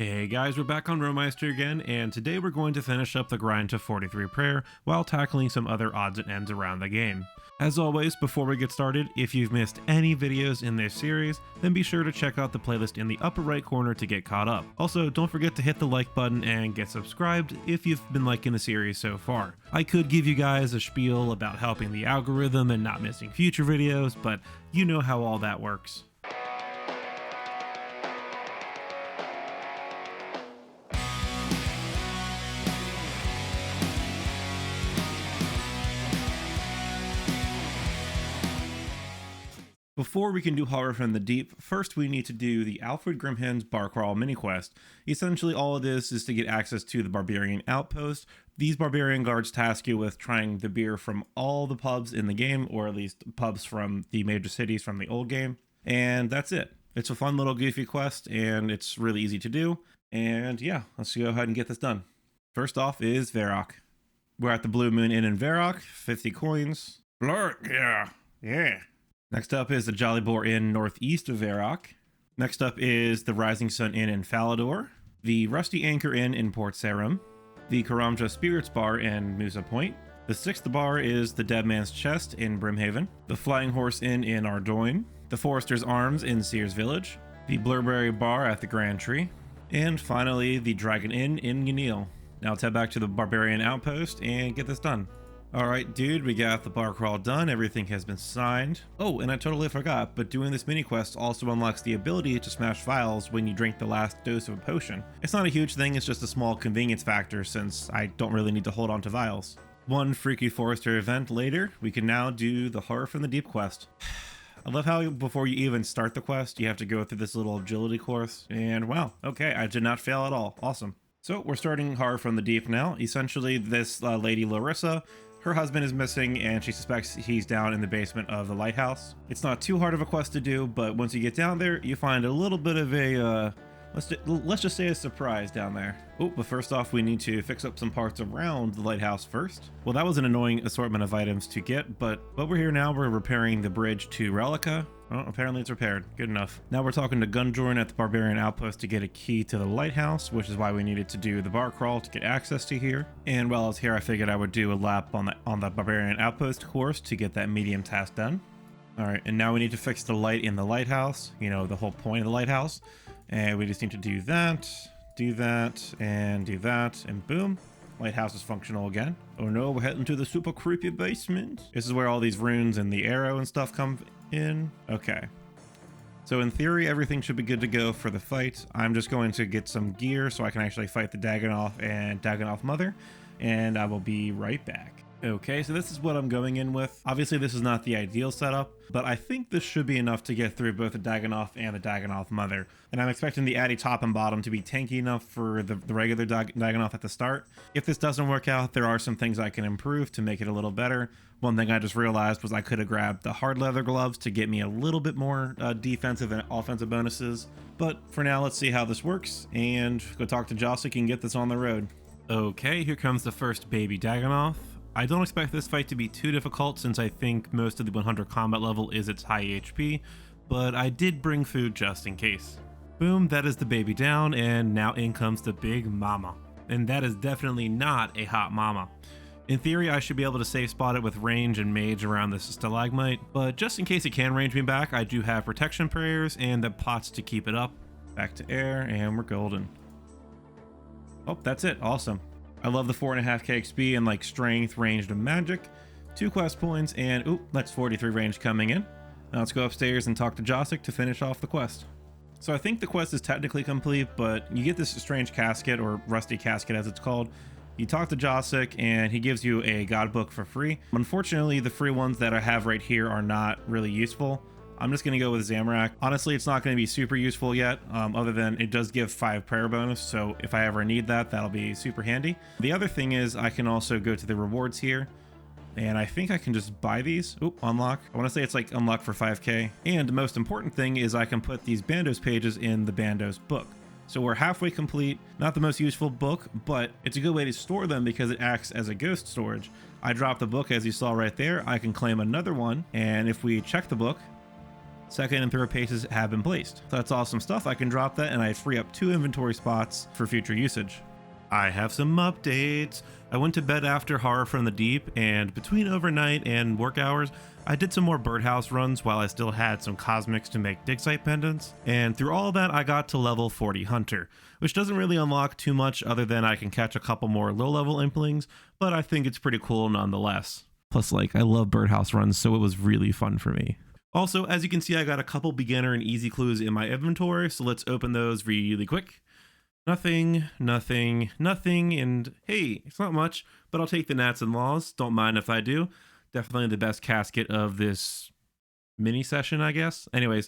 Hey guys, we're back on Romeister again, and today we're going to finish up the grind to 43 prayer while tackling some other odds and ends around the game. As always, before we get started, if you've missed any videos in this series, then be sure to check out the playlist in the upper right corner to get caught up. Also, don't forget to hit the like button and get subscribed if you've been liking the series so far. I could give you guys a spiel about helping the algorithm and not missing future videos, but you know how all that works. Before we can do Horror from the Deep, first we need to do the Alfred Grimhen's Bar Crawl mini quest. Essentially all of this is to get access to the Barbarian Outpost. These Barbarian guards task you with trying the beer from all the pubs in the game, or at least pubs from the major cities from the old game. And that's it. It's a fun little goofy quest, and it's really easy to do. And yeah, let's go ahead and get this done. First off is Varrock. We're at the Blue Moon Inn in Varrock, 50 coins. Blurk, yeah. Next up is the Jolly Boar Inn northeast of Varrock. Next up is the Rising Sun Inn in Falador, the Rusty Anchor Inn in Port Sarim, the Karamja Spirits Bar in Musa Point. The sixth bar is the Dead Man's Chest in Brimhaven, the Flying Horse Inn in Ardoyne, the Forester's Arms in Sears Village, the Blurberry Bar at the Grand Tree, and finally the Dragon Inn in Yaneel. Now let's head back to the Barbarian Outpost and get this done. Alright dude, we got the bar crawl done, everything has been signed. Oh, and I totally forgot, but doing this mini quest also unlocks the ability to smash vials when you drink the last dose of a potion. It's not a huge thing, it's just a small convenience factor since I don't really need to hold on to vials. One Freaky Forester event later, we can now do the Horror from the Deep quest. I love how before you even start the quest, you have to go through this little agility course, and wow, okay, I did not fail at all, awesome. So we're starting Horror from the Deep now. Essentially this lady Larissa, her husband is missing and she suspects he's down in the basement of the lighthouse. It's not too hard of a quest to do, but once you get down there, you find a little bit of a, let's just say a surprise down there. Oh, but first off, we need to fix up some parts around the lighthouse first. Well, that was an annoying assortment of items to get, but we're here now. We're repairing the bridge to Relica. Oh, apparently it's repaired. Good enough. Now we're talking to Gunjorn at the Barbarian Outpost to get a key to the lighthouse, which is why we needed to do the bar crawl to get access to here. And while I was here, I figured I would do a lap on the Barbarian Outpost course to get that medium task done. All right, and now we need to fix the light in the lighthouse. You know, the whole point of the lighthouse. And we just need to do that, and do that, and boom. Lighthouse is functional again. Oh no, we're heading to the super creepy basement. This is where all these runes and the arrow and stuff come in. Okay. So in theory, everything should be good to go for the fight. I'm just going to get some gear so I can actually fight the Dagannoth and Dagannoth Mother, and I will be right back. Okay, so this is what I'm going in with. Obviously, this is not the ideal setup, but I think this should be enough to get through both the Dagannoth and the Dagannoth Mother. And I'm expecting the Addy top and bottom to be tanky enough for the regular Dagannoth at the start. If this doesn't work out, there are some things I can improve to make it a little better. One thing I just realized was I could have grabbed the hard leather gloves to get me a little bit more defensive and offensive bonuses. But for now, let's see how this works and go talk to Josik and get this on the road. Okay, here comes the first baby Dagannoth. I don't expect this fight to be too difficult since I think most of the 100 combat level is its high HP, but I did bring food just in case. Boom, that is the baby down, and now in comes the big mama. And that is definitely not a hot mama. In theory, I should be able to safe spot it with range and mage around this stalagmite, but just in case it can range me back, I do have protection prayers and the pots to keep it up. Back to air, and we're golden. Oh, that's it, awesome. I love the 4.5k XP and like strength, ranged, and magic. 2 quest points, and oop, that's 43 range coming in. Now let's go upstairs and talk to Josik to finish off the quest. So I think the quest is technically complete, but you get this strange casket, or rusty casket as it's called. You talk to Josik and he gives you a god book for free. Unfortunately, the free ones that I have right here are not really useful. I'm just going to go with Zamorak. Honestly, it's not going to be super useful yet, other than it does give 5 prayer bonus, so if I ever need that, that'll be super handy. The other thing is I can also go to the rewards here, and I think I can just buy these. Oop, unlock. I want to say it's like unlock for 5k. And the most important thing is I can put these Bandos pages in the Bandos book. So we're halfway complete. Not the most useful book, but it's a good way to store them because it acts as a ghost storage. I dropped the book as you saw right there. I can claim another one, and if we check the book, Second and third paces have been placed. That's awesome stuff. I can drop that and I free up 2 inventory spots for future usage. I have some updates. I went to bed after Horror from the Deep, and between overnight and work hours, I did some more birdhouse runs while I still had some cosmics to make dig site pendants, and through all of that I got to level 40 Hunter, which doesn't really unlock too much other than I can catch a couple more low-level implings, but I think it's pretty cool nonetheless. Plus, like, I love birdhouse runs, so it was really fun for me. Also, as you can see, I got a couple beginner and easy clues in my inventory, so let's open those really quick. Nothing, and hey, it's not much, but I'll take the Gnats and Laws. Don't mind if I do. Definitely the best casket of this mini session, I guess. Anyways,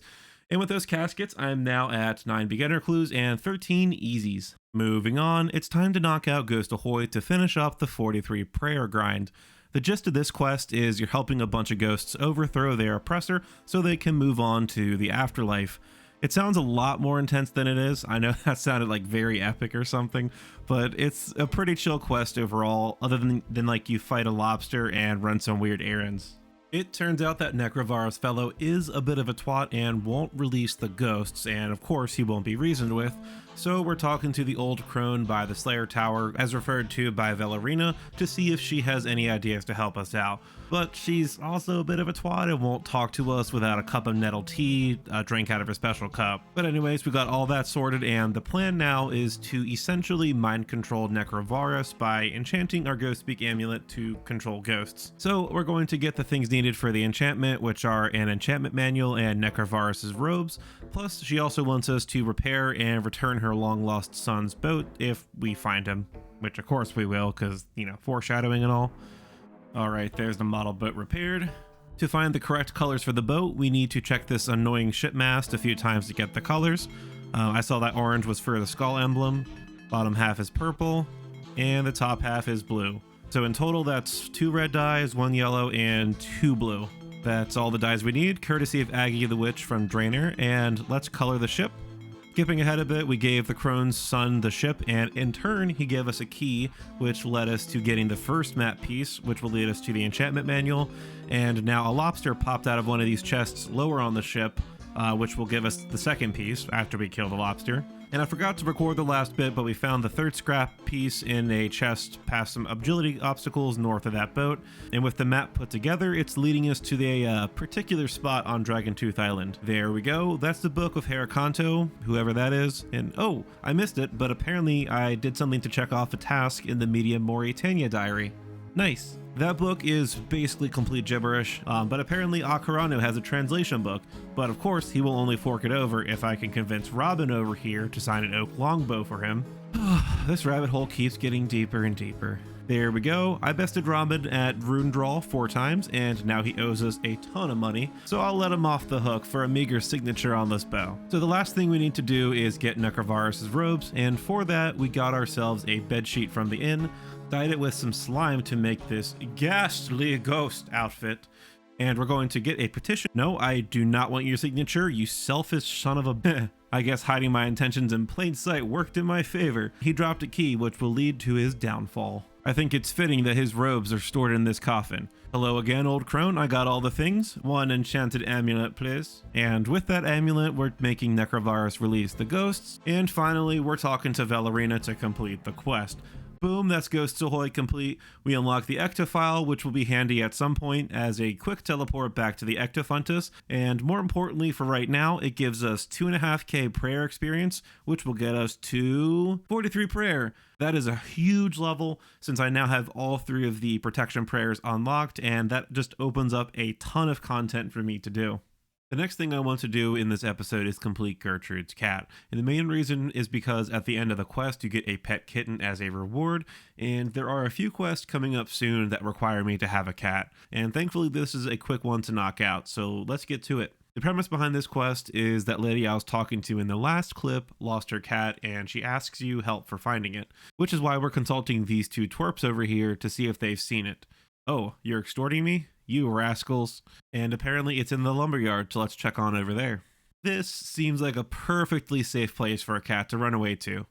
and with those caskets, I'm now at 9 beginner clues and 13 easies. Moving on, it's time to knock out Ghost Ahoy to finish up the 43 prayer grind. The gist of this quest is you're helping a bunch of ghosts overthrow their oppressor so they can move on to the afterlife. It sounds a lot more intense than it is. I know that sounded like very epic or something, but it's a pretty chill quest overall, other than like you fight a lobster and run some weird errands. It turns out that Necrovarus fellow is a bit of a twat and won't release the ghosts, and of course he won't be reasoned with, so we're talking to the old crone by the Slayer Tower, as referred to by Valerina, to see if she has any ideas to help us out. But she's also a bit of a twat and won't talk to us without a cup of nettle tea, a drink out of her special cup. But anyways, we got all that sorted, and the plan now is to essentially mind control Necrovarus by enchanting our Ghost Speak amulet to control ghosts. So we're going to get the things needed for the enchantment, which are an enchantment manual and Necrovarus's robes. Plus, she also wants us to repair and return her long lost son's boat if we find him, which of course we will, because, you know, foreshadowing and all. Alright, there's the model boat repaired. To find the correct colors for the boat, we need to check this annoying ship mast a few times to get the colors. I saw that orange was for the skull emblem, bottom half is purple, and the top half is blue. So in total, that's 2 red dyes, 1 yellow, and 2 blue. That's all the dyes we need, courtesy of Aggie the Witch from Draenor, and let's color the ship. Skipping ahead a bit, we gave the crone's son the ship, and in turn, he gave us a key, which led us to getting the first map piece, which will lead us to the enchantment manual. And now a lobster popped out of one of these chests lower on the ship, which will give us the second piece after we kill the lobster. And I forgot to record the last bit, but we found the third scrap piece in a chest past some agility obstacles north of that boat. And with the map put together, it's leading us to the particular spot on Dragontooth Island. There we go. That's the book of Herakanto, whoever that is. And oh, I missed it, but apparently I did something to check off a task in the Media Mauritania diary. Nice. That book is basically complete gibberish, but apparently Akarano has a translation book, but of course he will only fork it over if I can convince Robin over here to sign an oak longbow for him. This rabbit hole keeps getting deeper and deeper. There we go. I bested Robin at Rune Draw 4 times, and now he owes us a ton of money, so I'll let him off the hook for a meager signature on this bow. So the last thing we need to do is get Necrovarus's robes, and for that we got ourselves a bedsheet from the inn, dyed it with some slime to make this ghastly ghost outfit, and we're going to get a petition. No, I do not want your signature, you selfish son of a I guess hiding my intentions in plain sight worked in my favor. He dropped a key which will lead to his downfall. I think it's fitting that his robes are stored in this coffin. Hello again, old crone. I got all the things. 1 enchanted amulet, please. And with that amulet, we're making Necrovarus release the ghosts. And finally, we're talking to Valerina to complete the quest. Boom, that's Ghosts Ahoy complete. We unlock the Ectophile, which will be handy at some point as a quick teleport back to the Ectofuntus, and more importantly for right now, it gives us 2.5k prayer experience, which will get us to 43 prayer. That is a huge level since I now have all 3 of the protection prayers unlocked, and that just opens up a ton of content for me to do. The next thing I want to do in this episode is complete Gertrude's cat, and the main reason is because at the end of the quest you get a pet kitten as a reward, and there are a few quests coming up soon that require me to have a cat, and thankfully this is a quick one to knock out, so let's get to it. The premise behind this quest is that lady I was talking to in the last clip lost her cat, and she asks you help for finding it, which is why we're consulting these 2 twerps over here to see if they've seen it. Oh, you're extorting me? You rascals. And apparently it's in the lumberyard, so let's check on over there. This seems like a perfectly safe place for a cat to run away to.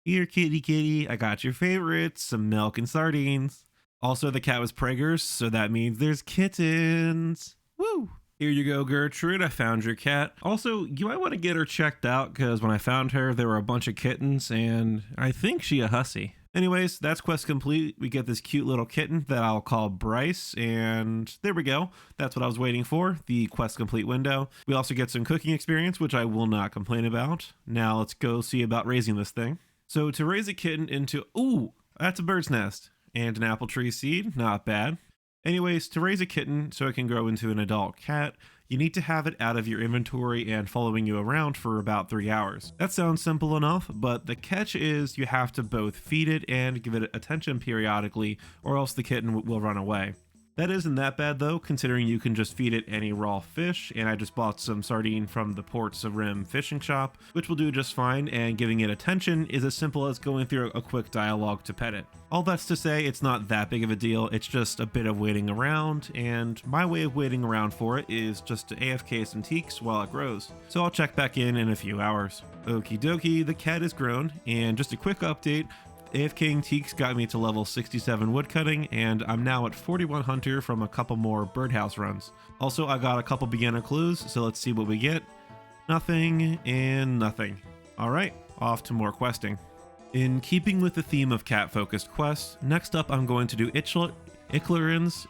Here, kitty kitty, I got your favorites, some milk and sardines. Also, the cat was preggers, so that means there's kittens. Woo! Here you go, Gertrude. I found your cat. Also, you might want to get her checked out because when I found her, there were a bunch of kittens and I think she a hussy. Anyways, that's quest complete. We get this cute little kitten that I'll call Bryce, and there we go. That's what I was waiting for, the quest complete window. We also get some cooking experience, which I will not complain about. Now let's go see about raising this thing. So to raise a kitten into, ooh, that's a bird's nest. And an apple tree seed, not bad. Anyways, to raise a kitten so it can grow into an adult cat, you need to have it out of your inventory and following you around for about 3 hours. That sounds simple enough, but the catch is you have to both feed it and give it attention periodically, or else the kitten will run away. That isn't that bad though, considering you can just feed it any raw fish, and I just bought some sardine from the Ports of Rim fishing shop, which will do just fine, and giving it attention is as simple as going through a quick dialogue to pet it. All that's to say, it's not that big of a deal, it's just a bit of waiting around, and my way of waiting around for it is just to AFK some teaks while it grows. So I'll check back in a few hours. Okie dokie, the cat is grown, and just a quick update, AFKing teaks got me to level 67 woodcutting, and I'm now at 41 hunter from a couple more birdhouse runs. Also, I got a couple beginner clues, so let's see what we get. Nothing and nothing. Alright, off to more questing. In keeping with the theme of cat-focused quests, next up I'm going to do Ichlithrin's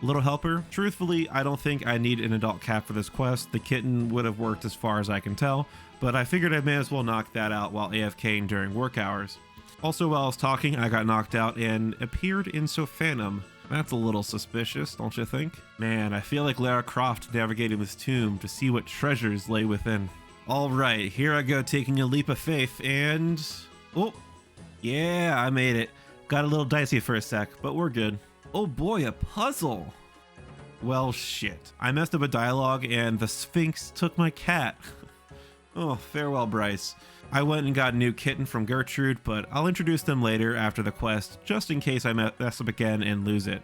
Little Helper. Truthfully, I don't think I need an adult cat for this quest. The kitten would have worked as far as I can tell, but I figured I may as well knock that out while AFKing during work hours. Also, while I was talking, I got knocked out and appeared in Sophanum. That's a little suspicious, don't you think? Man, I feel like Lara Croft navigating this tomb to see what treasures lay within. Alright, here I go taking a leap of faith and... oh, yeah, I made it. Got a little dicey for a sec, but we're good. Oh boy, a puzzle! Well, shit. I messed up a dialogue and the Sphinx took my cat. Oh, farewell, Bryce. I went and got a new kitten from Gertrude, but I'll introduce them later after the quest, just in case I mess up again and lose it.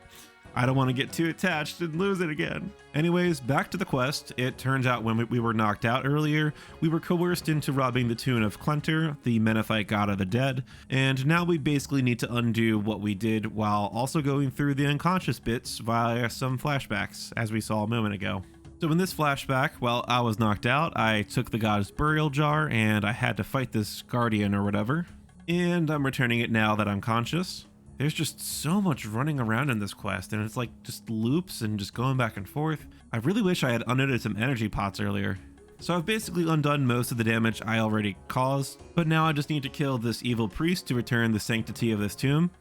I don't want to get too attached and lose it again. Anyways, back to the quest. It turns out when we were knocked out earlier, we were coerced into robbing the tomb of Clentor, the Menethite god of the dead, and now we basically need to undo what we did while also going through the unconscious bits via some flashbacks, as we saw a moment ago. So in this flashback, while I was knocked out, I took the god's burial jar and I had to fight this guardian or whatever. And I'm returning it now that I'm conscious. There's just so much running around in this quest and it's like just loops and just going back and forth. I really wish I had unloaded some energy pots earlier. So I've basically undone most of the damage I already caused, but now I just need to kill this evil priest to return the sanctity of this tomb.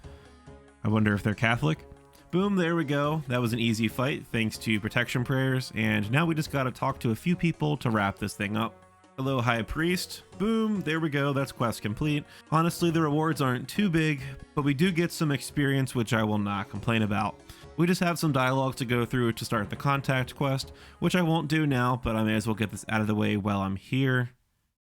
I wonder if they're Catholic. Boom, there we go. That was an easy fight thanks to protection prayers, and now we just gotta talk to a few people to wrap this thing up. Hello, High Priest. Boom, there we go, that's quest complete. Honestly, the rewards aren't too big, but we do get some experience which I will not complain about. We just have some dialogue to go through to start the contact quest, which I won't do now, but I may as well get this out of the way while I'm here.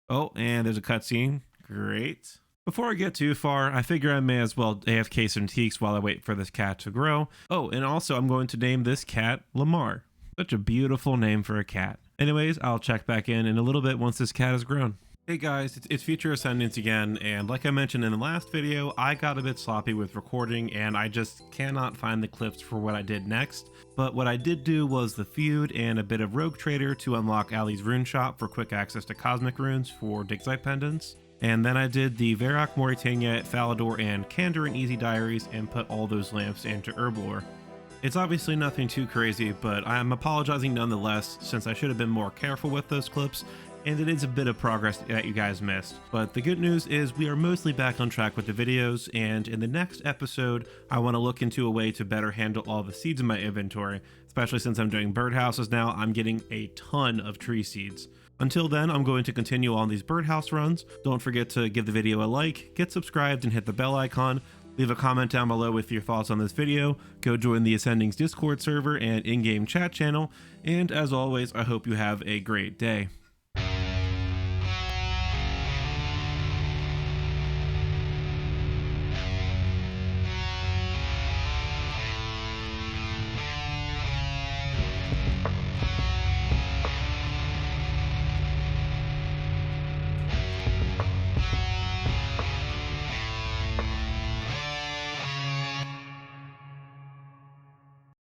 Oh, and there's a cutscene. Great. Before I get too far, I figure I may as well AFK some teaks while I wait for this cat to grow. Oh, and also I'm going to name this cat Lamar. Such a beautiful name for a cat. Anyways, I'll check back in a little bit once this cat has grown. Hey guys, it's Future Ascendance again, and like I mentioned in the last video, I got a bit sloppy with recording and I just cannot find the clips for what I did next. But what I did do was the feud and a bit of Rogue Trader to unlock Ali's rune shop for quick access to cosmic runes for Digzite pendants. And then I did the Varrock, Mauritania, Falador, and Kandarin Easy Diaries and put all those lamps into Herblore. It's obviously nothing too crazy, but I'm apologizing nonetheless since I should have been more careful with those clips, and it is a bit of progress that you guys missed. But the good news is we are mostly back on track with the videos, and in the next episode, I want to look into a way to better handle all the seeds in my inventory, especially since I'm doing birdhouses now. I'm getting a ton of tree seeds. Until then, I'm going to continue on these birdhouse runs. Don't forget to give the video a like, get subscribed, and hit the bell icon. Leave a comment down below with your thoughts on this video. Go join the Ascending's Discord server and in-game chat channel. And as always, I hope you have a great day.